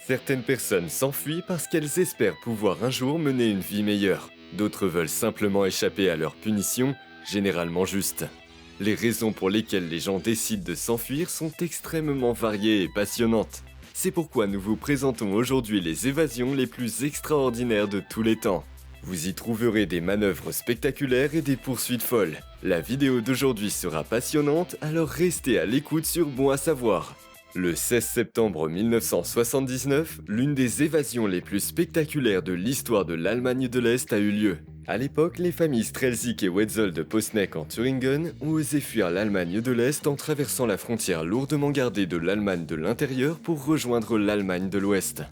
Certaines personnes s'enfuient parce qu'elles espèrent pouvoir un jour mener une vie meilleure. D'autres veulent simplement échapper à leur punition, généralement juste. Les raisons pour lesquelles les gens décident de s'enfuir sont extrêmement variées et passionnantes. C'est pourquoi nous vous présentons aujourd'hui les évasions les plus extraordinaires de tous les temps. Vous y trouverez des manœuvres spectaculaires et des poursuites folles. La vidéo d'aujourd'hui sera passionnante, alors restez à l'écoute sur Bon à savoir. Le 16 septembre 1979, l'une des évasions les plus spectaculaires de l'histoire de l'Allemagne de l'Est a eu lieu. À l'époque, les familles Strelzig et Wetzel de Posneck en Thuringen ont osé fuir l'Allemagne de l'Est en traversant la frontière lourdement gardée de l'Allemagne de l'intérieur pour rejoindre l'Allemagne de l'Ouest.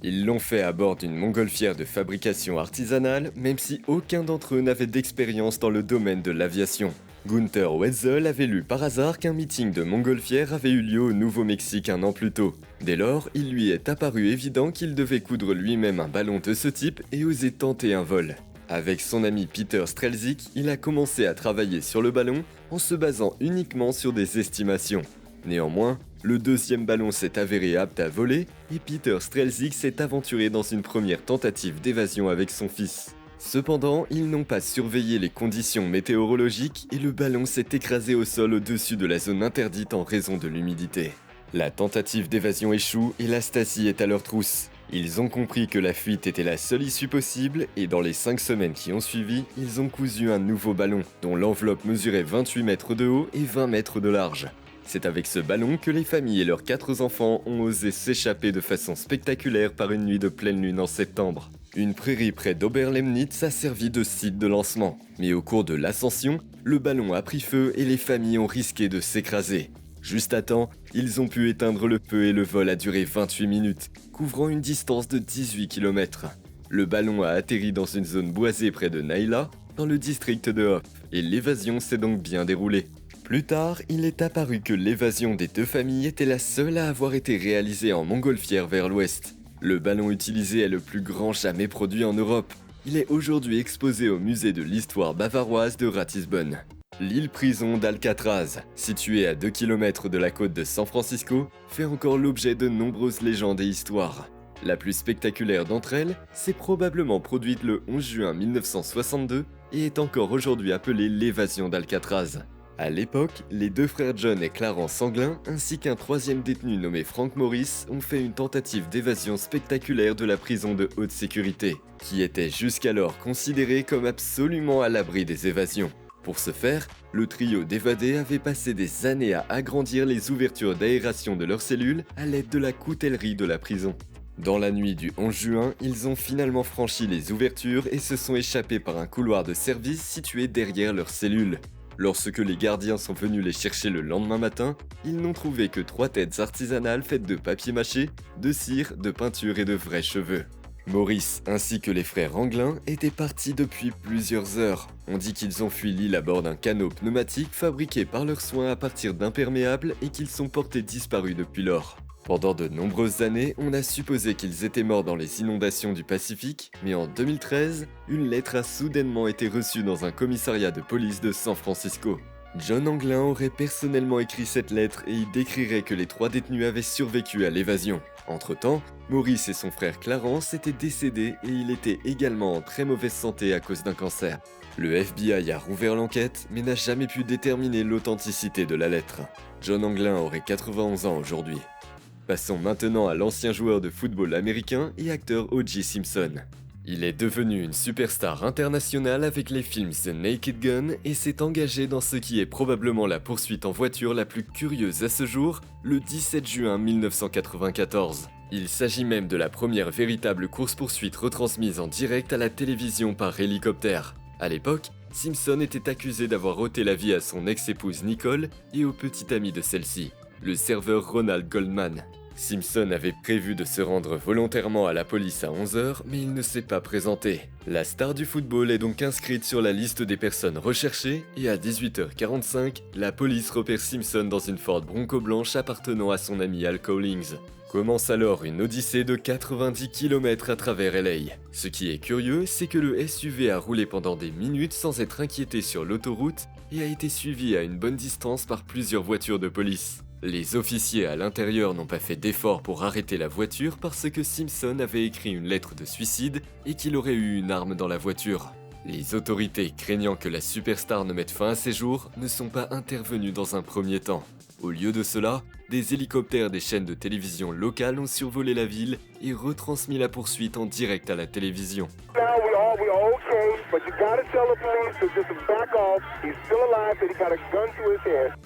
Ils l'ont fait à bord d'une montgolfière de fabrication artisanale, même si aucun d'entre eux n'avait d'expérience dans le domaine de l'aviation. Gunther Wetzel avait lu par hasard qu'un meeting de montgolfière avait eu lieu au Nouveau-Mexique un an plus tôt. Dès lors, il lui est apparu évident qu'il devait coudre lui-même un ballon de ce type et oser tenter un vol. Avec son ami Peter Strelzig, il a commencé à travailler sur le ballon en se basant uniquement sur des estimations. Néanmoins, le deuxième ballon s'est avéré apte à voler et Peter Strelzig s'est aventuré dans une première tentative d'évasion avec son fils. Cependant, ils n'ont pas surveillé les conditions météorologiques et le ballon s'est écrasé au sol au-dessus de la zone interdite en raison de l'humidité. La tentative d'évasion échoue et la Stasi est à leur trousse. Ils ont compris que la fuite était la seule issue possible et dans les 5 semaines qui ont suivi, ils ont cousu un nouveau ballon dont l'enveloppe mesurait 28 mètres de haut et 20 mètres de large. C'est avec ce ballon que les familles et leurs 4 enfants ont osé s'échapper de façon spectaculaire par une nuit de pleine lune en septembre. Une prairie près d'Oberlemnitz a servi de site de lancement, mais au cours de l'ascension, le ballon a pris feu et les familles ont risqué de s'écraser. Juste à temps, ils ont pu éteindre le feu et le vol a duré 28 minutes, couvrant une distance de 18 km. Le ballon a atterri dans une zone boisée près de Naila, dans le district de Hof, et l'évasion s'est donc bien déroulée. Plus tard, il est apparu que l'évasion des 2 familles était la seule à avoir été réalisée en montgolfière vers l'ouest. Le ballon utilisé est le plus grand jamais produit en Europe. Il est aujourd'hui exposé au musée de l'histoire bavaroise de Ratisbonne. L'île-prison d'Alcatraz, située à 2 km de la côte de San Francisco, fait encore l'objet de nombreuses légendes et histoires. La plus spectaculaire d'entre elles s'est probablement produite le 11 juin 1962 et est encore aujourd'hui appelée l'évasion d'Alcatraz. À l'époque, les 2 frères John et Clarence Sanglin, ainsi qu'un 3e détenu nommé Frank Morris, ont fait une tentative d'évasion spectaculaire de la prison de haute sécurité, qui était jusqu'alors considérée comme absolument à l'abri des évasions. Pour ce faire, le trio d'évadés avait passé des années à agrandir les ouvertures d'aération de leurs cellules à l'aide de la coutellerie de la prison. Dans la nuit du 11 juin, ils ont finalement franchi les ouvertures et se sont échappés par un couloir de service situé derrière leurs cellules. Lorsque les gardiens sont venus les chercher le lendemain matin, ils n'ont trouvé que 3 têtes artisanales faites de papier mâché, de cire, de peinture et de vrais cheveux. Maurice ainsi que les frères Anglin étaient partis depuis plusieurs heures. On dit qu'ils ont fui l'île à bord d'un canot pneumatique fabriqué par leurs soins à partir d'imperméables et qu'ils sont portés disparus depuis lors. Pendant de nombreuses années, on a supposé qu'ils étaient morts dans les inondations du Pacifique, mais en 2013, une lettre a soudainement été reçue dans un commissariat de police de San Francisco. John Anglin aurait personnellement écrit cette lettre et y décrirait que les 3 détenus avaient survécu à l'évasion. Entre-temps, Maurice et son frère Clarence étaient décédés et il était également en très mauvaise santé à cause d'un cancer. Le FBI a rouvert l'enquête, mais n'a jamais pu déterminer l'authenticité de la lettre. John Anglin aurait 91 ans aujourd'hui. Passons maintenant à l'ancien joueur de football américain et acteur O.J. Simpson. Il est devenu une superstar internationale avec les films The Naked Gun et s'est engagé dans ce qui est probablement la poursuite en voiture la plus curieuse à ce jour, le 17 juin 1994. Il s'agit même de la première véritable course-poursuite retransmise en direct à la télévision par hélicoptère. À l'époque, Simpson était accusé d'avoir ôté la vie à son ex-épouse Nicole et au petit ami de celle-ci, le serveur Ronald Goldman. Simpson avait prévu de se rendre volontairement à la police à 11h, mais il ne s'est pas présenté. La star du football est donc inscrite sur la liste des personnes recherchées et à 18h45, la police repère Simpson dans une Ford Bronco blanche appartenant à son ami Al Cowlings. Commence alors une odyssée de 90 km à travers LA. Ce qui est curieux, c'est que le SUV a roulé pendant des minutes sans être inquiété sur l'autoroute et a été suivi à une bonne distance par plusieurs voitures de police. Les officiers à l'intérieur n'ont pas fait d'effort pour arrêter la voiture parce que Simpson avait écrit une lettre de suicide et qu'il aurait eu une arme dans la voiture. Les autorités, craignant que la superstar ne mette fin à ses jours, ne sont pas intervenues dans un premier temps. Au lieu de cela, des hélicoptères des chaînes de télévision locales ont survolé la ville et retransmis la poursuite en direct à la télévision.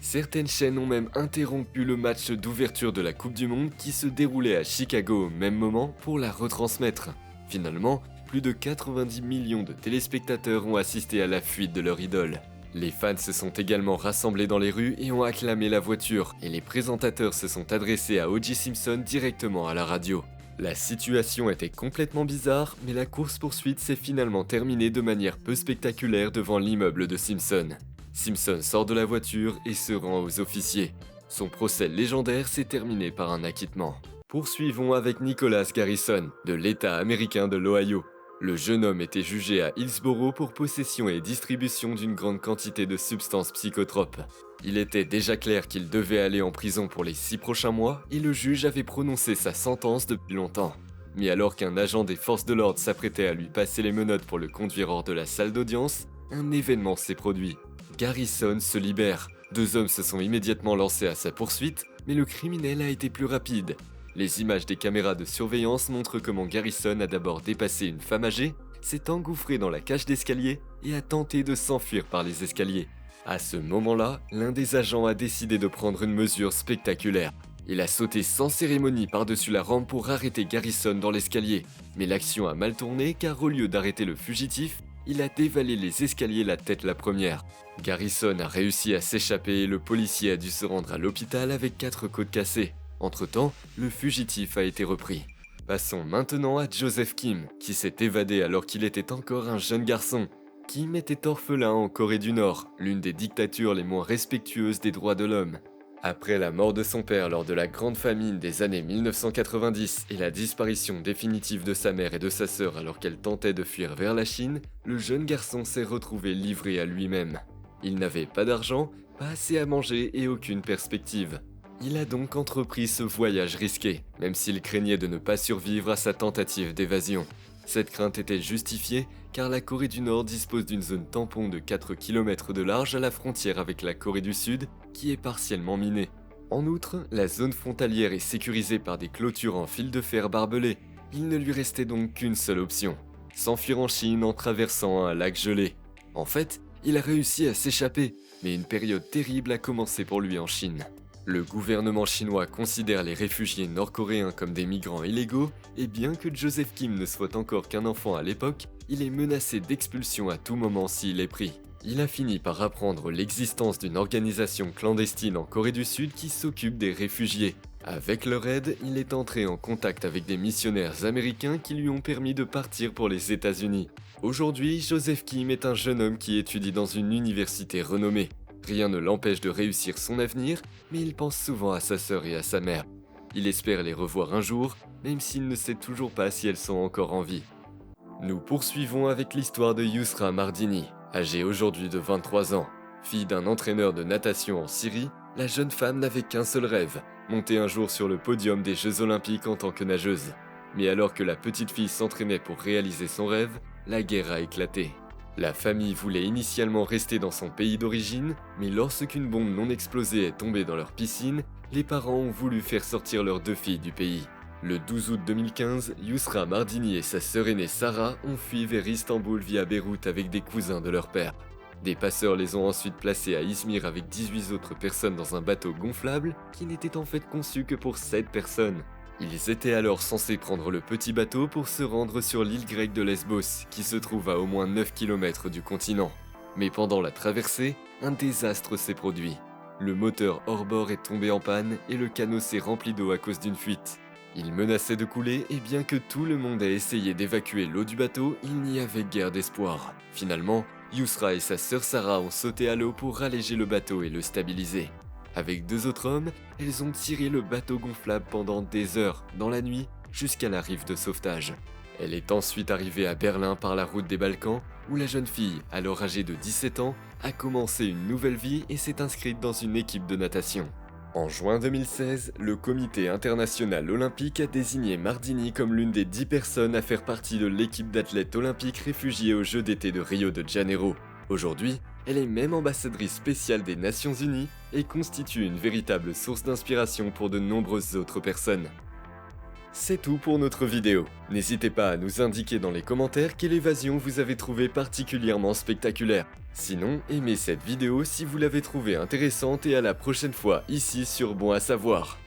Certaines chaînes ont même interrompu le match d'ouverture de la Coupe du Monde qui se déroulait à Chicago au même moment pour la retransmettre. Finalement, plus de 90 millions de téléspectateurs ont assisté à la fuite de leur idole. Les fans se sont également rassemblés dans les rues et ont acclamé la voiture, et les présentateurs se sont adressés à O.J. Simpson directement à la radio. La situation était complètement bizarre, mais la course-poursuite s'est finalement terminée de manière peu spectaculaire devant l'immeuble de Simpson. Simpson sort de la voiture et se rend aux officiers. Son procès légendaire s'est terminé par un acquittement. Poursuivons avec Nicholas Garrison, de l'État américain de l'Ohio. Le jeune homme était jugé à Hillsborough pour possession et distribution d'une grande quantité de substances psychotropes. Il était déjà clair qu'il devait aller en prison pour les 6 prochains mois et le juge avait prononcé sa sentence depuis longtemps. Mais alors qu'un agent des forces de l'ordre s'apprêtait à lui passer les menottes pour le conduire hors de la salle d'audience, un événement s'est produit. Garrison se libère. 2 hommes se sont immédiatement lancés à sa poursuite, mais le criminel a été plus rapide. Les images des caméras de surveillance montrent comment Garrison a d'abord dépassé une femme âgée, s'est engouffré dans la cage d'escalier et a tenté de s'enfuir par les escaliers. À ce moment-là, l'un des agents a décidé de prendre une mesure spectaculaire. Il a sauté sans cérémonie par-dessus la rampe pour arrêter Garrison dans l'escalier. Mais l'action a mal tourné car au lieu d'arrêter le fugitif, il a dévalé les escaliers la tête la première. Garrison a réussi à s'échapper et le policier a dû se rendre à l'hôpital avec 4 côtes cassées. Entre-temps, le fugitif a été repris. Passons maintenant à Joseph Kim, qui s'est évadé alors qu'il était encore un jeune garçon. Kim était orphelin en Corée du Nord, l'une des dictatures les moins respectueuses des droits de l'homme. Après la mort de son père lors de la grande famine des années 1990 et la disparition définitive de sa mère et de sa sœur alors qu'elle tentait de fuir vers la Chine, le jeune garçon s'est retrouvé livré à lui-même. Il n'avait pas d'argent, pas assez à manger et aucune perspective. Il a donc entrepris ce voyage risqué, même s'il craignait de ne pas survivre à sa tentative d'évasion. Cette crainte était justifiée car la Corée du Nord dispose d'une zone tampon de 4 km de large à la frontière avec la Corée du Sud qui est partiellement minée. En outre, la zone frontalière est sécurisée par des clôtures en fil de fer barbelé. Il ne lui restait donc qu'une seule option, s'enfuir en Chine en traversant un lac gelé. En fait, il a réussi à s'échapper, mais une période terrible a commencé pour lui en Chine. Le gouvernement chinois considère les réfugiés nord-coréens comme des migrants illégaux, et bien que Joseph Kim ne soit encore qu'un enfant à l'époque, il est menacé d'expulsion à tout moment s'il est pris. Il a fini par apprendre l'existence d'une organisation clandestine en Corée du Sud qui s'occupe des réfugiés. Avec leur aide, il est entré en contact avec des missionnaires américains qui lui ont permis de partir pour les États-Unis. Aujourd'hui, Joseph Kim est un jeune homme qui étudie dans une université renommée. Rien ne l'empêche de réussir son avenir, mais il pense souvent à sa sœur et à sa mère. Il espère les revoir un jour, même s'il ne sait toujours pas si elles sont encore en vie. Nous poursuivons avec l'histoire de Yousra Mardini, âgée aujourd'hui de 23 ans. Fille d'un entraîneur de natation en Syrie, la jeune femme n'avait qu'un seul rêve, monter un jour sur le podium des Jeux Olympiques en tant que nageuse. Mais alors que la petite fille s'entraînait pour réaliser son rêve, la guerre a éclaté. La famille voulait initialement rester dans son pays d'origine, mais lorsqu'une bombe non explosée est tombée dans leur piscine, les parents ont voulu faire sortir leurs 2 filles du pays. Le 12 août 2015, Yousra Mardini et sa sœur aînée Sarah ont fui vers Istanbul via Beyrouth avec des cousins de leur père. Des passeurs les ont ensuite placés à Izmir avec 18 autres personnes dans un bateau gonflable qui n'était en fait conçu que pour 7 personnes. Ils étaient alors censés prendre le petit bateau pour se rendre sur l'île grecque de Lesbos, qui se trouve à au moins 9 km du continent. Mais pendant la traversée, un désastre s'est produit. Le moteur hors-bord est tombé en panne et le canot s'est rempli d'eau à cause d'une fuite. Il menaçait de couler et bien que tout le monde ait essayé d'évacuer l'eau du bateau, il n'y avait guère d'espoir. Finalement, Yousra et sa sœur Sarah ont sauté à l'eau pour alléger le bateau et le stabiliser. Avec 2 autres hommes, elles ont tiré le bateau gonflable pendant des heures, dans la nuit, jusqu'à la rive de sauvetage. Elle est ensuite arrivée à Berlin par la route des Balkans, où la jeune fille, alors âgée de 17 ans, a commencé une nouvelle vie et s'est inscrite dans une équipe de natation. En juin 2016, le Comité international olympique a désigné Mardini comme l'une des 10 personnes à faire partie de l'équipe d'athlètes olympiques réfugiés aux Jeux d'été de Rio de Janeiro. Aujourd'hui, elle est même ambassadrice spéciale des Nations Unies et constitue une véritable source d'inspiration pour de nombreuses autres personnes. C'est tout pour notre vidéo. N'hésitez pas à nous indiquer dans les commentaires quelle évasion vous avez trouvé particulièrement spectaculaire. Sinon, aimez cette vidéo si vous l'avez trouvée intéressante et à la prochaine fois ici sur Bon à savoir.